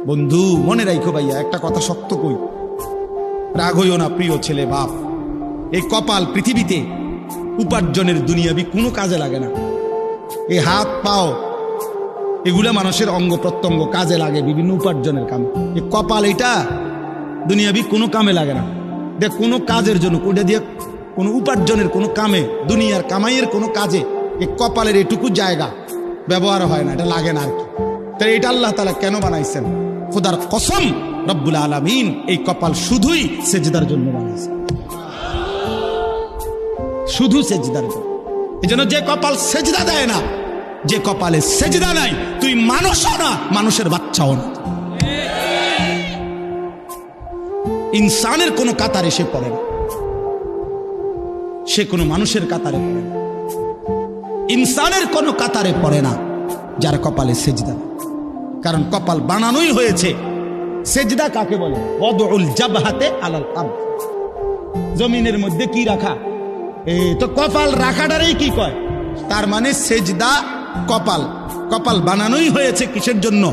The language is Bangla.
বন্ধু মনে রাখো ভাইয়া, একটা কথা শক্ত কই, রাগ হইও না প্রিয় ছেলে বাপ। এই কপাল পৃথিবীতে উপার্জনের দুনিয়াবি কোনো কাজে লাগে না। এই হাত পাও এগুলা মানুষের অঙ্গ প্রত্যঙ্গ কাজে লাগে বিভিন্ন উপার্জনের কামে। এই কপাল এটা দুনিয়াবি কোনো কামে লাগে না। দেখ কোনো কাজের জন্য ওটা দিয়ে কোনো উপার্জনের কোনো কামে, দুনিয়ার কামাইয়ের কোনো কাজে এই কপালের এটুকু জায়গা ব্যবহার হয় না, এটা লাগে না আর কি। তাই এটা আল্লাহ তাআলা কেন বানাইছেন? খোদার কসম রব্বুল আলামিন এই কপাল শুধুই সেজদার জন্য বানাইছেন, শুধু সেজদার জন্য। এই জন্য যে কপাল সেজদা দেয় না, যে কপালে সেজদা নাই, তুই মানুষও না, মানুষের বাচ্চাও না। ইনসানের কোনো কাতারে সে পড়ে না, সে কোনো মানুষের কাতারে পড়ে না। ইনসানের কোনো কাতারে পড়ে না যার কপালে সেজদা। কারণ কপাল বানানোই হয়েছে। সেজদা কাকে বলে? ওয়াদউল জাবহাতে আলাল আরদ, জমিনের মধ্যে কি রাখা, এই তো কপাল রাখাটারই কি কয়। তার মানে সেজদা কপাল, কপাল বানানোই হয়েছে কিসের জন্য?